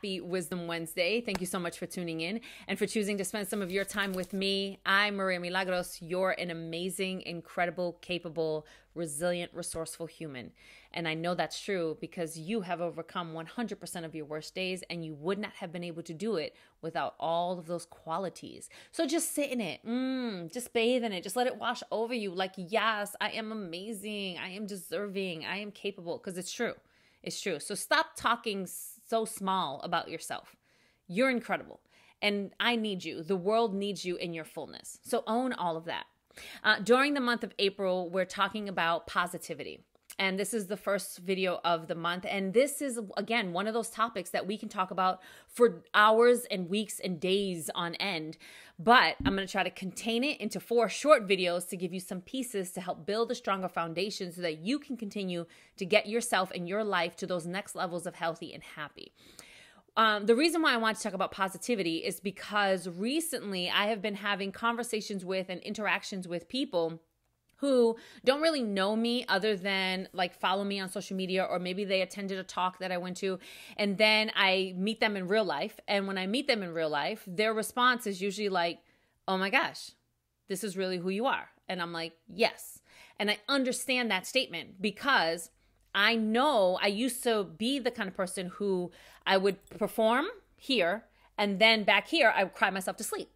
happy Wisdom Wednesday. Thank you so much for tuning in and for choosing to spend some of your time with me. I'm Maria Milagros. You're an amazing, incredible, capable, resilient, resourceful human. And I know that's true because you have overcome 100% of your worst days, and you would not have been able to do it without all of those qualities. So just sit in it. Just bathe in it. Just let it wash over you. Like, yes, I am amazing. I am deserving. I am capable, because it's true. It's true. So stop talking so small about yourself. You're incredible. And I need you. The world needs you in your fullness. So own all of that. During the month of April, we're talking about positivity. And this is the first video of the month. And this is, again, one of those topics that we can talk about for hours and weeks and days on end. But I'm going to try to contain it into 4 short videos to give you some pieces to help build a stronger foundation so that you can continue to get yourself and your life to those next levels of healthy and happy. The reason why I want to talk about positivity is because recently I have been having conversations with and interactions with people who don't really know me other than like follow me on social media, or maybe they attended a talk that I went to, and then I meet them in real life. And when I meet them in real life, their response is usually like, oh my gosh, this is really who you are. And I'm like, yes. And I understand that statement because I know I used to be the kind of person who I would perform here, and then back here, I would cry myself to sleep.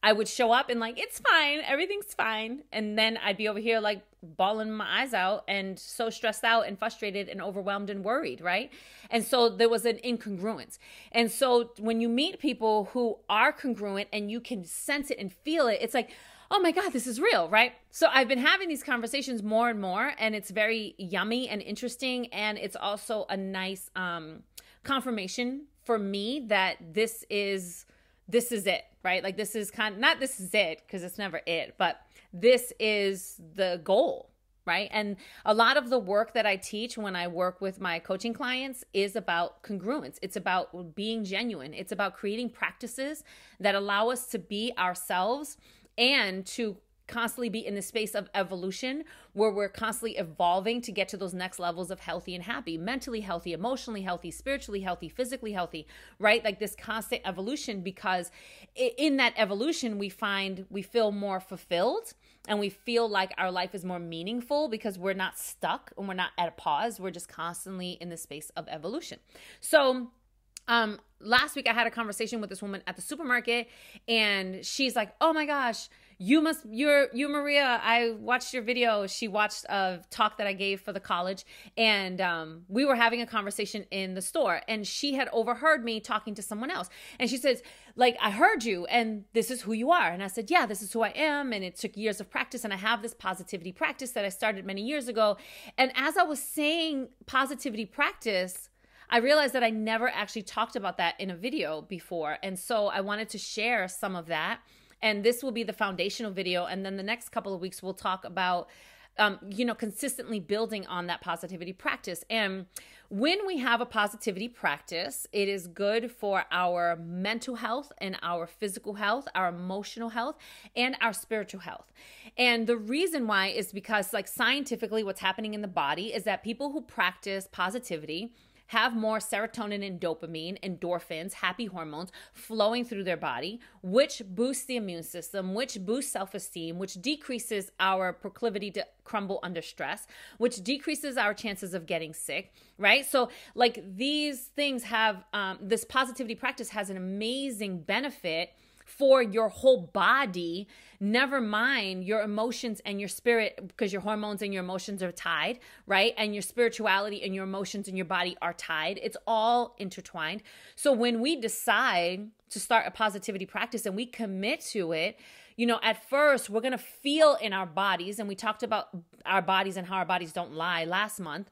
I would show up and like, it's fine, everything's fine. And then I'd be over here like bawling my eyes out and so stressed out and frustrated and overwhelmed and worried, right? And so there was an incongruence. And so when you meet people who are congruent and you can sense it and feel it, it's like, oh my God, this is real, right? So I've been having these conversations more and more, and it's very yummy and interesting. And it's also a nice confirmation for me that this is it, right? Like this is not this is it, because it's never it, but this is the goal, right? And a lot of the work that I teach when I work with my coaching clients is about congruence. It's about being genuine. It's about creating practices that allow us to be ourselves and to constantly be in the space of evolution, where we're constantly evolving to get to those next levels of healthy and happy, mentally healthy, emotionally healthy, spiritually healthy, physically healthy, right? Like this constant evolution, because in that evolution, we feel more fulfilled, and we feel like our life is more meaningful because we're not stuck and we're not at a pause. We're just constantly in the space of evolution. So last week I had a conversation with this woman at the supermarket, and she's like, oh my gosh, you Maria, I watched your video. She watched a talk that I gave for the college, and we were having a conversation in the store, and she had overheard me talking to someone else. And she says, like, I heard you, and this is who you are. And I said, yeah, this is who I am. And it took years of practice, and I have this positivity practice that I started many years ago. And as I was saying positivity practice, I realized that I never actually talked about that in a video before. And so I wanted to share some of that. And this will be the foundational video. And then the next couple of weeks, we'll talk about, consistently building on that positivity practice. And when we have a positivity practice, it is good for our mental health and our physical health, our emotional health, and our spiritual health. And the reason why is because, like, scientifically, what's happening in the body is that people who practice positivity have more serotonin and dopamine, endorphins, happy hormones flowing through their body, which boosts the immune system, which boosts self-esteem, which decreases our proclivity to crumble under stress, which decreases our chances of getting sick, right? So like these things have, this positivity practice has an amazing benefit for your whole body, never mind your emotions and your spirit, because your hormones and your emotions are tied, right? And your spirituality and your emotions and your body are tied. It's all intertwined. So when we decide to start a positivity practice and we commit to it, at first we're going to feel in our bodies, and we talked about our bodies and how our bodies don't lie last month.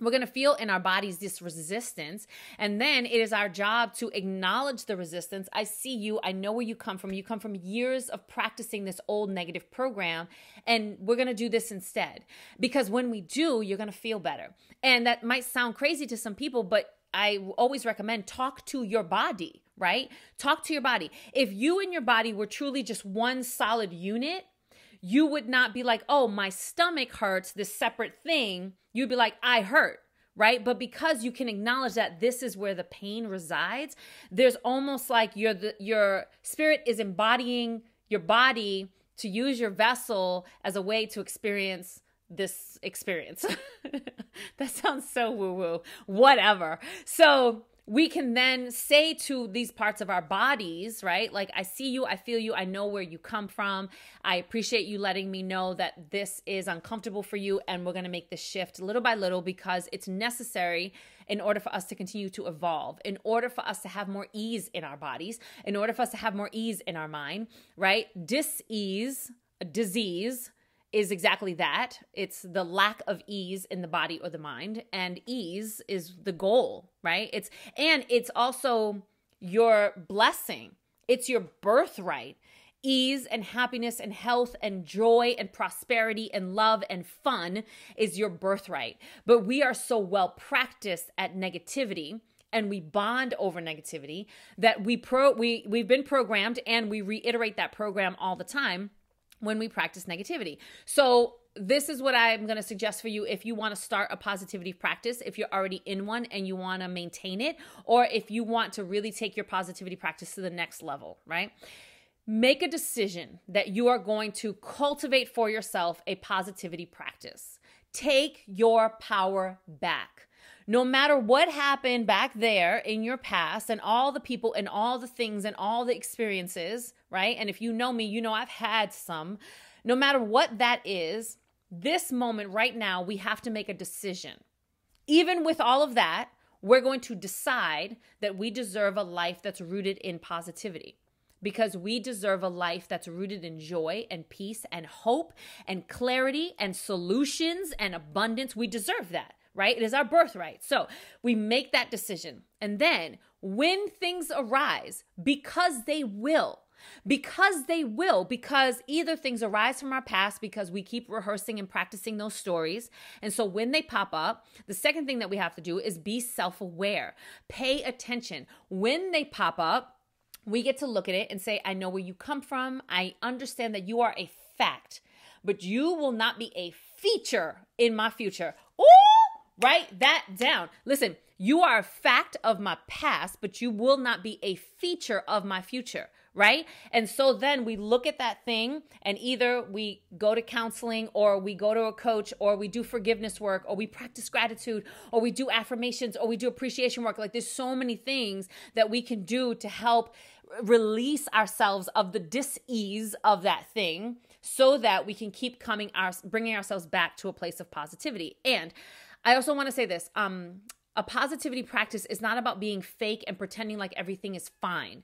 We're going to feel in our bodies this resistance. And then it is our job to acknowledge the resistance. I see you. I know where you come from. You come from years of practicing this old negative program. And we're going to do this instead. Because when we do, you're going to feel better. And that might sound crazy to some people, but I always recommend talk to your body, right? Talk to your body. If you and your body were truly just one solid unit, you would not be like, oh, my stomach hurts, this separate thing. You'd be like, I hurt, right? But because you can acknowledge that this is where the pain resides, there's almost like your spirit is embodying your body to use your vessel as a way to experience this experience. That sounds so woo-woo, whatever. So we can then say to these parts of our bodies, right? Like, I see you, I feel you, I know where you come from. I appreciate you letting me know that this is uncomfortable for you, and we're going to make this shift little by little because it's necessary in order for us to continue to evolve, in order for us to have more ease in our bodies, in order for us to have more ease in our mind, right? Dis-ease, a disease, is exactly that. It's the lack of ease in the body or the mind, and ease is the goal, right? It's also your blessing. It's your birthright. Ease and happiness and health and joy and prosperity and love and fun is your birthright. But we are so well practiced at negativity, and we bond over negativity, that we've been programmed, and we reiterate that program all the time when we practice negativity. So this is what I'm going to suggest for you if you want to start a positivity practice, if you're already in one and you want to maintain it, or if you want to really take your positivity practice to the next level, right? Make a decision that you are going to cultivate for yourself a positivity practice. Take your power back. No matter what happened back there in your past and all the people and all the things and all the experiences, right? And if you know me, you know I've had some. No matter what that is, this moment right now, we have to make a decision. Even with all of that, we're going to decide that we deserve a life that's rooted in positivity, because we deserve a life that's rooted in joy and peace and hope and clarity and solutions and abundance. We deserve that. Right? It is our birthright. So we make that decision. And then when things arise, because either things arise from our past because we keep rehearsing and practicing those stories. And so when they pop up, the second thing that we have to do is be self-aware. Pay attention. When they pop up, we get to look at it and say, I know where you come from. I understand that you are a fact, but you will not be a feature in my future. Ooh! Write that down. Listen, you are a fact of my past, but you will not be a feature of my future, right? And so then we look at that thing, and either we go to counseling, or we go to a coach, or we do forgiveness work, or we practice gratitude, or we do affirmations, or we do appreciation work. Like, there's so many things that we can do to help release ourselves of the dis-ease of that thing, so that we can keep bringing ourselves back to a place of positivity. And I also want to say this, a positivity practice is not about being fake and pretending like everything is fine.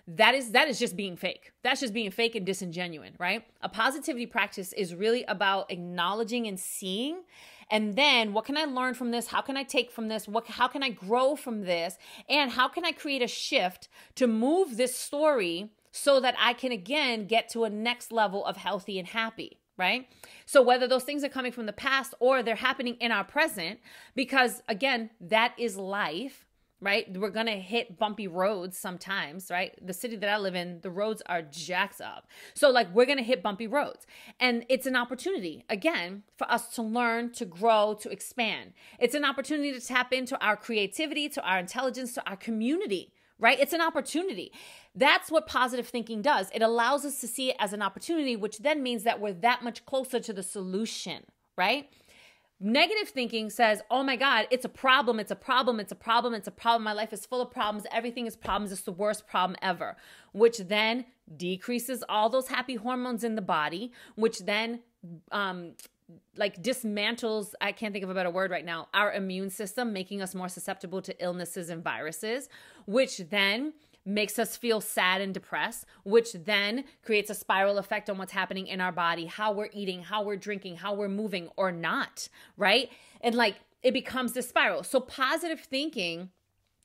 That is just being fake. That's just being fake and disingenuous, right? A positivity practice is really about acknowledging and seeing, and then what can I learn from this? How can I take from this? How can I grow from this? And how can I create a shift to move this story so that I can again get to a next level of healthy and happy? Right? So whether those things are coming from the past or they're happening in our present, because again, that is life, right? We're going to hit bumpy roads sometimes, right? The city that I live in, the roads are jacked up. So like, we're going to hit bumpy roads, and it's an opportunity again for us to learn, to grow, to expand. It's an opportunity to tap into our creativity, to our intelligence, to our community, right? It's an opportunity. That's what positive thinking does. It allows us to see it as an opportunity, which then means that we're that much closer to the solution, right? Negative thinking says, oh my God, it's a problem, it's a problem, it's a problem, it's a problem. My life is full of problems. Everything is problems. It's the worst problem ever, which then decreases all those happy hormones in the body, which then dismantles, I can't think of a better word right now, our immune system, making us more susceptible to illnesses and viruses, which then makes us feel sad and depressed, which then creates a spiral effect on what's happening in our body, how we're eating, how we're drinking, how we're moving or not, right? And it becomes this spiral. So positive thinking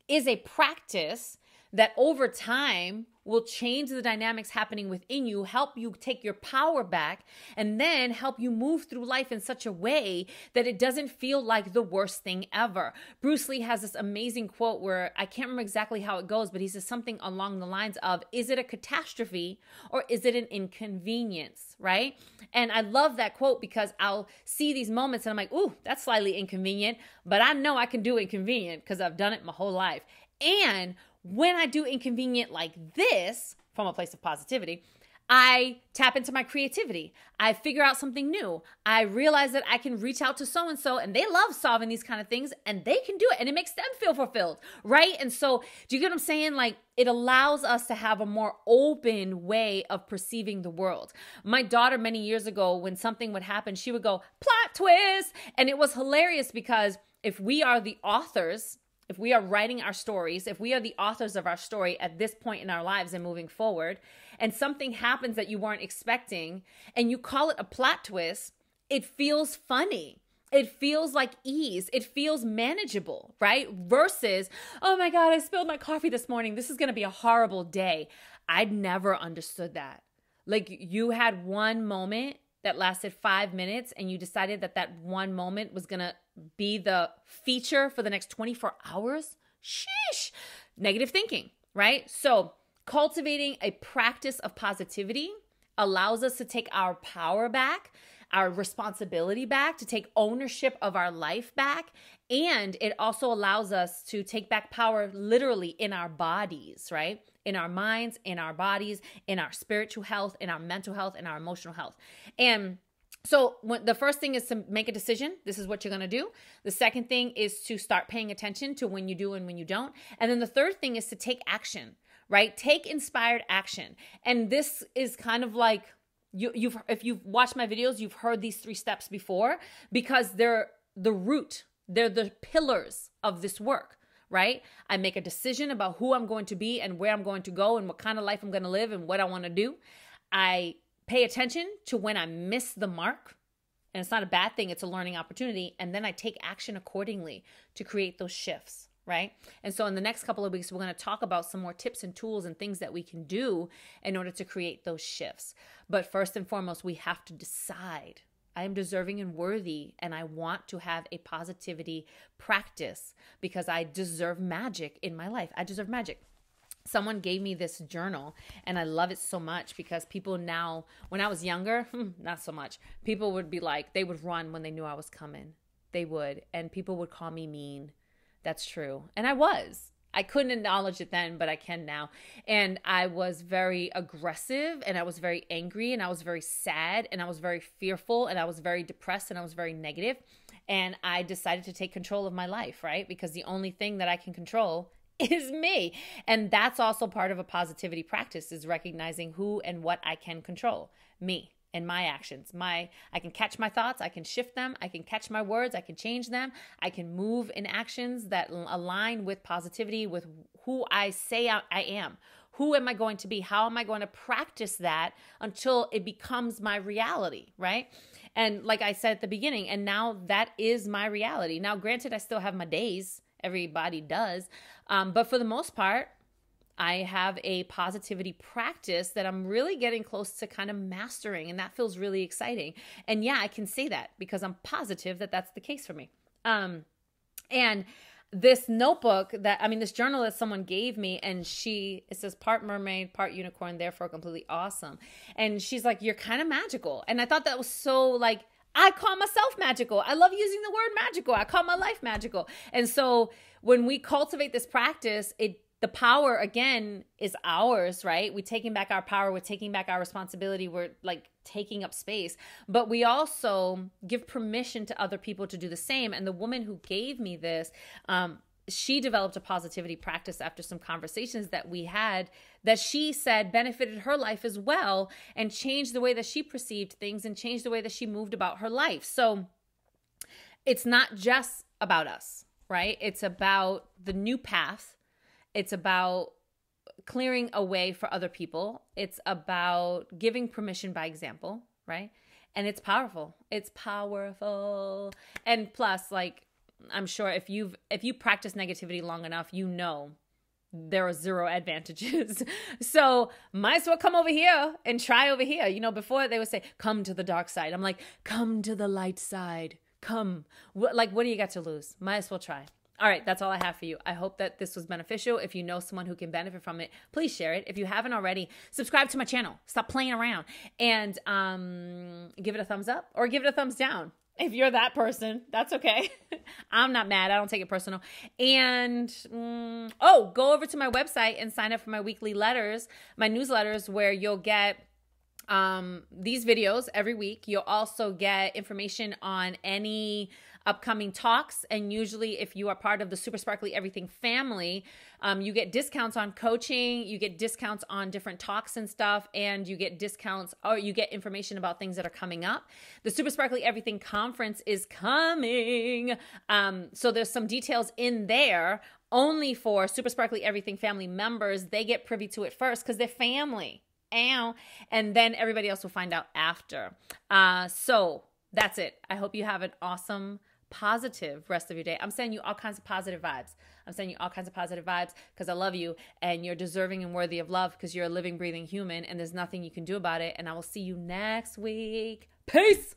is a practice that over time will change the dynamics happening within you, help you take your power back, and then help you move through life in such a way that it doesn't feel like the worst thing ever. Bruce Lee has this amazing quote where I can't remember exactly how it goes, but he says something along the lines of, is it a catastrophe or is it an inconvenience, right? And I love that quote because I'll see these moments and I'm like, ooh, that's slightly inconvenient, but I know I can do inconvenient because I've done it my whole life. And when I do inconvenient like this, from a place of positivity, I tap into my creativity. I figure out something new. I realize that I can reach out to so-and-so and they love solving these kind of things and they can do it and it makes them feel fulfilled, right? And so do you get what I'm saying? Like it allows us to have a more open way of perceiving the world. My daughter many years ago, when something would happen, she would go, plot twist. And it was hilarious because if we are the authors, if we are writing our stories, if we are the authors of our story at this point in our lives and moving forward, and something happens that you weren't expecting, and you call it a plot twist, it feels funny. It feels like ease. It feels manageable, right? Versus, oh my God, I spilled my coffee this morning. This is going to be a horrible day. I'd never understood that. Like you had one moment that lasted 5 minutes and you decided that that one moment was going to be the feature for the next 24 hours. Sheesh. Negative thinking, right? So cultivating a practice of positivity allows us to take our power back, our responsibility back, to take ownership of our life back. And it also allows us to take back power literally in our bodies, right? In our minds, in our bodies, in our spiritual health, in our mental health, in our emotional health. And so the first thing is to make a decision. This is what you're going to do. The second thing is to start paying attention to when you do and when you don't. And then the third thing is to take action, right? Take inspired action. And this is kind of like, if you've watched my videos, you've heard these 3 steps before because they're the root. They're the pillars of this work, right? I make a decision about who I'm going to be and where I'm going to go and what kind of life I'm going to live and what I want to do. I pay attention to when I miss the mark, and it's not a bad thing. It's a learning opportunity. And then I take action accordingly to create those shifts, right? And so in the next couple of weeks, we're going to talk about some more tips and tools and things that we can do in order to create those shifts. But first and foremost, we have to decide I am deserving and worthy, and I want to have a positivity practice because I deserve magic in my life. I deserve magic. Someone gave me this journal, and I love it so much because people now, when I was younger, not so much. People would be like, they would run when they knew I was coming. They would, and people would call me mean. That's true. And I was. I couldn't acknowledge it then, but I can now. And I was very aggressive, and I was very angry, and I was very sad, and I was very fearful, and I was very depressed, and I was very negative. And I decided to take control of my life, right? Because the only thing that I can control is me. And that's also part of a positivity practice, is recognizing who and what I can control. Me and my actions. I can catch my thoughts, I can shift them, I can catch my words, I can change them, I can move in actions that align with positivity, with who I say I am. Who am I going to be? How am I going to practice that until it becomes my reality, right? And like I said at the beginning, and now that is my reality. Now, granted, I still have my days. Everybody does. But for the most part, I have a positivity practice that I'm really getting close to kind of mastering, and that feels really exciting. And yeah, I can say that because I'm positive that that's the case for me. And this notebook this journal that someone gave me, and it says part mermaid, part unicorn, therefore completely awesome. And she's like, you're kind of magical. And I thought that was so like, I call myself magical. I love using the word magical. I call my life magical. And so when we cultivate this practice, the power, again, is ours, right? We're taking back our power. We're taking back our responsibility. We're like taking up space. But we also give permission to other people to do the same. And the woman who gave me this, she developed a positivity practice after some conversations that we had that she said benefited her life as well and changed the way that she perceived things and changed the way that she moved about her life. So it's not just about us, right? It's about the new path. It's about clearing a way for other people. It's about giving permission by example, right? And it's powerful. It's powerful. And plus, like, I'm sure if you practice negativity long enough, you know there are zero advantages. So might as well come over here and try over here. You know, before they would say, come to the dark side. I'm like, come to the light side. Come. Like, what do you got to lose? Might as well try. All right, that's all I have for you. I hope that this was beneficial. If you know someone who can benefit from it, please share it. If you haven't already, subscribe to my channel. Stop playing around. And give it a thumbs up or give it a thumbs down. If you're that person, that's okay. I'm not mad. I don't take it personal. And, go over to my website and sign up for my weekly letters, my newsletters, where you'll get these videos every week. You'll also get information on any upcoming talks. And usually if you are part of the Super Sparkly Everything family, you get discounts on coaching, you get discounts on different talks and stuff, and you get discounts or you get information about things that are coming up. The Super Sparkly Everything conference is coming. So there's some details in there only for Super Sparkly Everything family members. They get privy to it first because they're family. Ow. And then everybody else will find out after. So that's it. I hope you have an awesome, positive rest of your day. I'm sending you all kinds of positive vibes. I'm sending you all kinds of positive vibes because I love you and you're deserving and worthy of love because you're a living, breathing human and there's nothing you can do about it. And I will see you next week. Peace.